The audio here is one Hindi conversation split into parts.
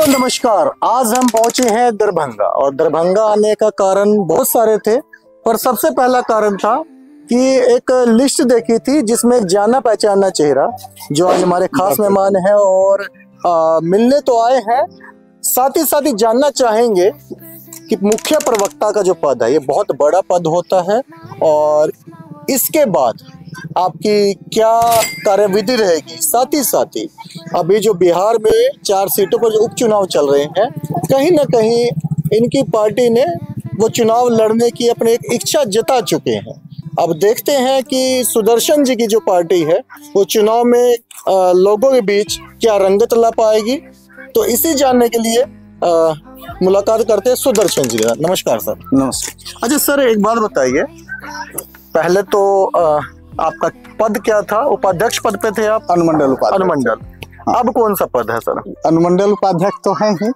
नमस्कार। आज हम पहुंचे हैं दरभंगा और दरभंगा आने का कारण बहुत सारे थे, पर सबसे पहला कारण था कि एक लिस्ट देखी थी जिसमें जाना पहचाना चेहरा जो आज हमारे खास मेहमान हैं और मिलने तो आए हैं, साथ ही जानना चाहेंगे कि मुख्य प्रवक्ता का जो पद है ये बहुत बड़ा पद होता है और इसके बाद आपकी क्या कार्यविधि रहेगी। साथ ही अभी जो बिहार में 4 सीटों पर जो उपचुनाव चल रहे हैं, कहीं ना कहीं इनकी पार्टी ने वो चुनाव लड़ने की अपनी एक इच्छा जता चुके हैं। अब देखते हैं कि सुदर्शन जी की जो पार्टी है वो चुनाव में लोगों के बीच क्या रंगत ला पाएगी। तो इसी जानने के लिए मुलाकात करते हैं सुदर्शन जी का। नमस्कार सर। नमस्कार। अच्छा सर, एक बात बताइए, पहले तो आपका पद क्या था? उपाध्यक्ष पद पे थे आप? अनुमंडल उपाध्यक्ष। अनुमंडल। अब कौन सा पद है सर? अनुमंडल उपाध्यक्ष तो है ही,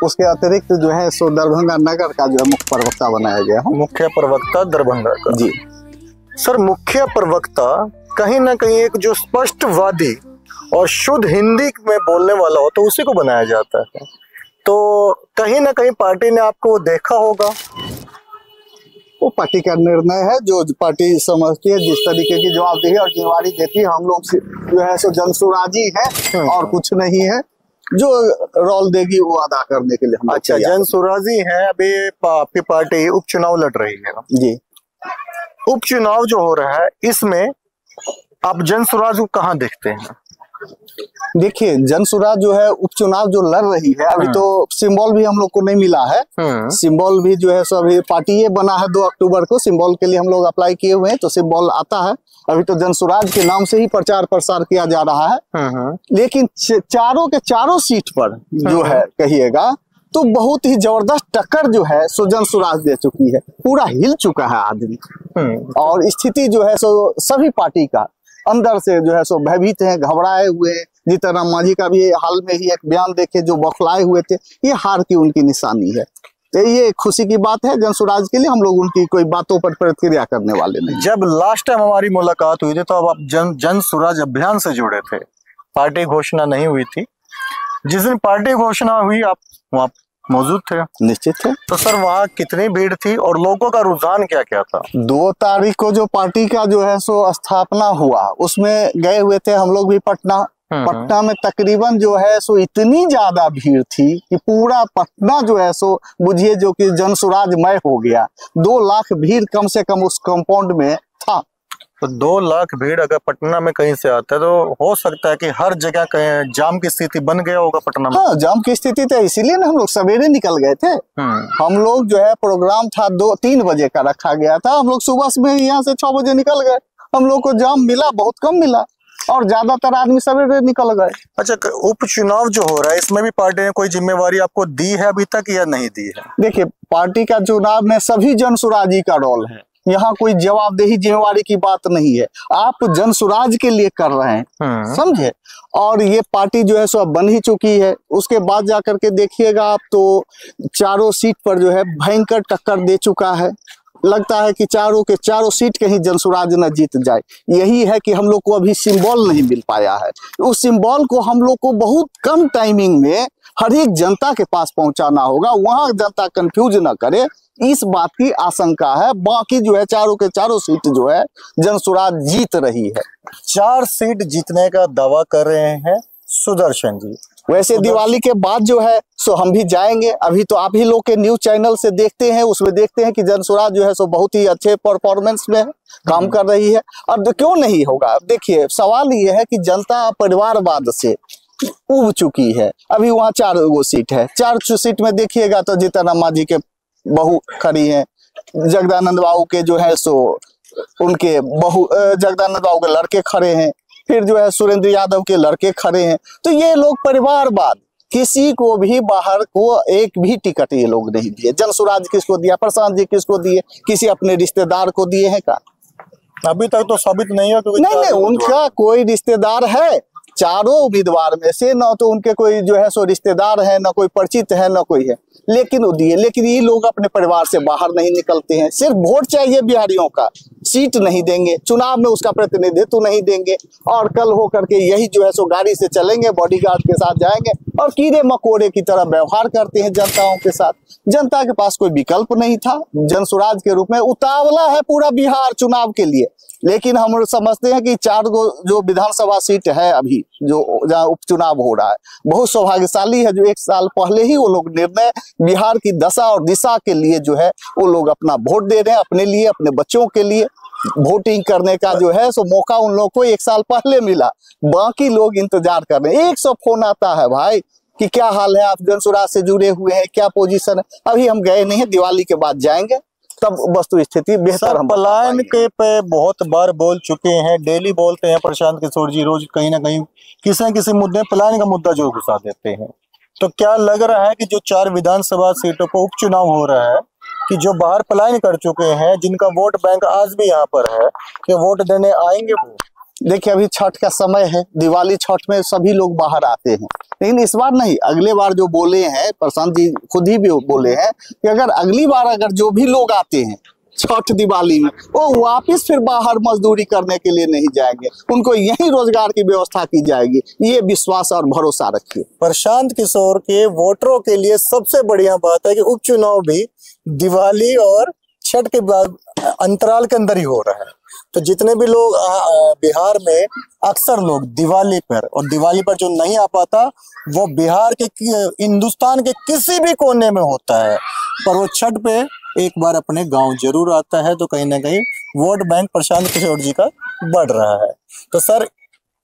उसके अतिरिक्त जो है सो दरभंगा नगर का जो है मुख्य प्रवक्ता बनाया गया है। मुख्य प्रवक्ता दरभंगा का। जी सर, मुख्य प्रवक्ता कहीं ना कहीं एक जो स्पष्टवादी और शुद्ध हिंदी में बोलने वाला हो तो उसी को बनाया जाता है। तो कहीं ना कहीं पार्टी ने आपको देखा होगा। वो पार्टी का निर्णय है, जो पार्टी समझती है, जिस तरीके की जवाबदेही और जिम्मेवारी देती है। हम लोग जो है सो जनसुराजी है और कुछ नहीं है, जो रोल देगी वो अदा करने के लिए हम। अच्छा, जनसुराजी है। अभी आपकी पार्टी उपचुनाव लड़ रही है जी। उपचुनाव जो हो रहा है इसमें आप जनसुराज को कहाँ देखते हैं? देखिए, जनसुराज जो है उपचुनाव जो लड़ रही है, अभी तो सिंबल भी हम लोग को नहीं मिला है। सिंबल भी जो है सो अभी पार्टी ये बना है 2 अक्टूबर को, सिंबल के लिए हम लोग अप्लाई किए हुए हैं, तो सिंबल आता है। अभी तो जनसुराज के नाम से ही प्रचार प्रसार किया जा रहा है। लेकिन चारों के चारों सीट पर जो है कहिएगा तो बहुत ही जबरदस्त टक्कर जो है सो जनसुराज दे चुकी है। पूरा हिल चुका है आदमी और स्थिति जो है सो सभी पार्टी का अंदर से जो है सो भयभीत है, घबराए हुए। जीतन राम मांझी का भी हाल में ही एक बयान देखे जो बौखलाए हुए थे, ये हार की उनकी निशानी है। तो ये खुशी की बात है जनसुराज के लिए। हम लोग उनकी कोई बातों पर प्रतिक्रिया करने वाले नहीं। जब लास्ट टाइम हमारी मुलाकात हुई थी तो अब आप जनसुराज अभियान से जुड़े थे, पार्टी घोषणा नहीं हुई थी। जिस दिन पार्टी घोषणा हुई आप वहाँ मौजूद थे? निश्चित है। तो सर वहाँ कितनी भीड़ थी और लोगों का रुझान क्या क्या था? 2 तारीख को जो पार्टी का जो है सो स्थापना हुआ, उसमें गए हुए थे हम लोग भी पटना। पटना में तकरीबन जो है सो इतनी ज्यादा भीड़ थी कि पूरा पटना जो है सो बुझिए जो कि जनसुराजमय हो गया। 2 लाख भीड़ कम से कम उस कंपाउंड में था। तो 2 लाख भीड़ अगर पटना में कहीं से आता है तो हो सकता है कि हर जगह कहीं जाम की स्थिति बन गया होगा पटना में। हाँ, जाम की स्थिति तो इसीलिए ना हम लोग सवेरे निकल गए थे। हम लोग जो है प्रोग्राम था 2-3 बजे का रखा गया था, हम लोग सुबह में यहाँ से 6 बजे निकल गए। हम लोग को जाम मिला, बहुत कम मिला और ज्यादातर आदमी सवेरे निकल गए। अच्छा, उपचुनाव जो हो रहा है इसमें भी पार्टी ने कोई जिम्मेवारी आपको दी है अभी तक या नहीं दी है? देखिए, पार्टी का चुनाव में सभी जनसुराजी का रोल है, यहाँ कोई जवाबदेही जिम्मेवारी की बात नहीं है। आप जनसुराज के लिए कर रहे हैं, समझे। और ये पार्टी जो है सो अब बन ही चुकी है। उसके बाद जाकर के देखिएगा आप तो चारों सीट पर जो है भयंकर टक्कर दे चुका है। लगता है कि चारों के चारों सीट कहीं जनसुराज न जीत जाए। यही है कि हम लोग को अभी सिंबल नहीं मिल पाया है। उस सिंबल को हम लोग को बहुत कम टाइमिंग में हर एक जनता के पास पहुंचाना होगा, वहां जनता कंफ्यूज ना करे, इस बात की आशंका है। बाकी जो है चारों के चारों सीट जो है जनसुराज जीत रही है। 4 सीट जीतने का दावा कर रहे हैं सुदर्शन जी। वैसे दिवाली के बाद जो है सो हम भी जाएंगे। अभी तो आप ही लोग के न्यूज चैनल से देखते हैं, उसमें देखते हैं कि जनसुराज जो है सो बहुत ही अच्छे परफॉर्मेंस में काम कर रही है। अब क्यों नहीं होगा? अब देखिए, सवाल ये है कि जनता परिवारवाद से उब चुकी है। अभी वहाँ 4 सीट है, 4 सीट में देखिएगा तो जीतन राम मांझी के बहू खड़ी है, जगदानंद बाबू के जो है सो उनके बहू जगदानंद बाबू के लड़के खड़े हैं, फिर जो है सुरेंद्र यादव के लड़के खड़े हैं। तो ये लोग परिवारवाद, किसी को भी बाहर को एक भी टिकट ये लोग नहीं दिए। जनसुराज किसको दिया? प्रशांत जी किसको दिए? किसी अपने रिश्तेदार को दिए हैं का? अभी तक तो साबित नहीं है। नहीं, उनका कोई रिश्तेदार है। चारों उम्मीदवार में से न तो उनके कोई जो है सो रिश्तेदार है, न कोई परिचित है, न कोई है, लेकिन वो दिए। लेकिन ये लोग अपने परिवार से बाहर नहीं निकलते हैं। सिर्फ वोट चाहिए बिहारियों का, सीट नहीं देंगे, चुनाव में उसका प्रतिनिधित्व नहीं देंगे, और कल हो करके यही जो है सो गाड़ी से चलेंगे, बॉडीगार्ड के साथ जाएंगे और कीड़े मकोड़े की तरह व्यवहार करते हैं जनताओं के साथ। जनता के पास कोई विकल्प नहीं था, जनसुराज के रूप में उतावला है पूरा बिहार चुनाव के लिए। लेकिन हम समझते हैं कि 4 गो जो विधानसभा सीट है अभी जो जहाँ उपचुनाव हो रहा है, बहुत सौभाग्यशाली है जो 1 साल पहले ही वो लोग निर्णय बिहार की दशा और दिशा के लिए जो है वो लोग अपना वोट दे रहे हैं, अपने लिए, अपने बच्चों के लिए वोटिंग करने का जो है सो मौका उन लोगों को 1 साल पहले मिला। बाकी लोग इंतजार कर रहे हैं। 100 फोन आता है भाई कि क्या हाल है, आप जनसुराज से जुड़े हुए हैं, क्या पोजीशन है। अभी हम गए नहीं है, दिवाली के बाद जाएंगे, तब वस्तु स्थिति बेहतर। हम पलायन के पे बहुत बार बोल चुके हैं, डेली बोलते हैं प्रशांत किशोर जी, रोज कहीं ना कहीं किसी न किसी मुद्दे पलायन का मुद्दा जो घुसा देते हैं। तो क्या लग रहा है कि जो 4 विधानसभा सीटों पर उपचुनाव हो रहा है कि जो बाहर पलायन कर चुके हैं, जिनका वोट बैंक आज भी यहाँ पर है, कि वोट देने आएंगे वो? देखिए अभी छठ का समय है, दिवाली छठ में सभी लोग बाहर आते हैं, लेकिन इस बार नहीं। अगले बार जो बोले हैं प्रशांत जी खुद ही भी बोले हैं कि अगर अगली बार अगर जो भी लोग आते हैं छठ दिवाली में, वो वापिस फिर बाहर मजदूरी करने के लिए नहीं जाएंगे, उनको यही रोजगार की व्यवस्था की जाएगी। ये विश्वास और भरोसा रखिए। प्रशांत किशोर के वोटरों के लिए सबसे बढ़िया बात है कि उपचुनाव भी दिवाली और छठ के बाद अंतराल के अंदर ही हो रहा है। तो जितने भी लोग बिहार में, अक्सर लोग दिवाली पर, और दिवाली पर जो नहीं आ पाता वो बिहार के, हिंदुस्तान के किसी भी कोने में होता है, पर वो छठ पे एक बार अपने गांव जरूर आता है। तो कहीं ना कहीं वोट बैंक प्रशांत किशोर जी का बढ़ रहा है। तो सर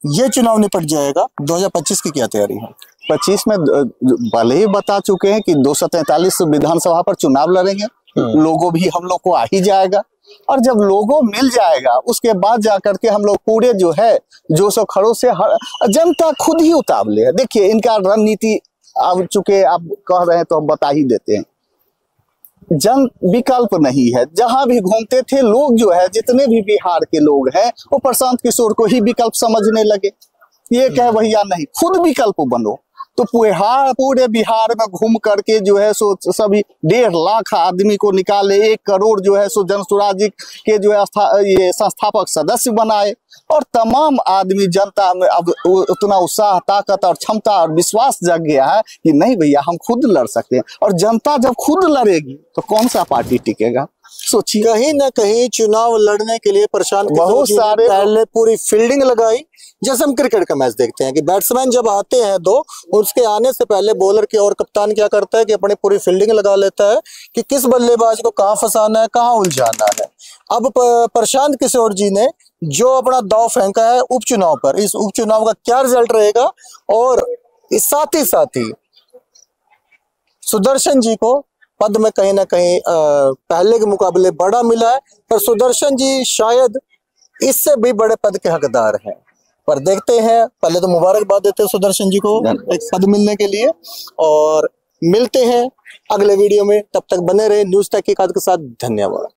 ये चुनाव निपट जाएगा, 2025 की क्या तैयारी है? 25 में पहले ही बता चुके हैं कि 243 विधानसभा पर चुनाव लड़ेंगे। लोगो भी हम लोग को आ ही जाएगा, और जब लोगो मिल जाएगा उसके बाद जाकर के हम लोग पूरे जो है जोश और खरोश से जनता खुद ही उतावले है। देखिए इनका रणनीति अब चुके आप कह रहे हैं तो हम बता ही देते हैं। जन विकल्प नहीं है, जहां भी घूमते थे लोग जो है, जितने भी बिहार के लोग हैं वो प्रशांत किशोर को ही विकल्प समझने लगे। ये कहे भैया नहीं, खुद विकल्प बनो। तो पूरे बिहार में घूम करके जो है सो सभी 1.5 लाख आदमी को निकाले, 1 करोड़ जो है सो जनसुराज के जो है ये संस्थापक सदस्य बनाए, और तमाम आदमी जनता में अब उतना उत्साह, ताकत और क्षमता और विश्वास जग गया है कि नहीं भैया हम खुद लड़ सकते हैं। और जनता जब खुद लड़ेगी तो कौन सा पार्टी टिकेगा? सोचिए। कहीं ना कहीं चुनाव लड़ने के लिए प्रशांत बहुत सारे पहले पूरी फील्डिंग लगाई। जैसे हम क्रिकेट का मैच देखते हैं कि बैट्समैन जब आते हैं दो, उसके आने से पहले बॉलर की और कप्तान क्या करता है कि अपनी पूरी फील्डिंग लगा लेता है कि किस बल्लेबाज को कहाँ फंसाना है, कहाँ उलझाना है। अब प्रशांत किशोर जी ने जो अपना दांव फेंका है उपचुनाव पर, इस उपचुनाव का क्या रिजल्ट रहेगा, और इस साथ ही सुदर्शन जी को पद में कहीं ना कहीं पहले के मुकाबले बड़ा मिला है, पर सुदर्शन जी शायद इससे भी बड़े पद के हकदार हैं। पर देखते हैं, पहले तो मुबारकबाद देते हैं सुदर्शन जी को एक पद मिलने के लिए, और मिलते हैं अगले वीडियो में। तब तक बने रहे न्यूज़ तहकीकात के साथ। धन्यवाद।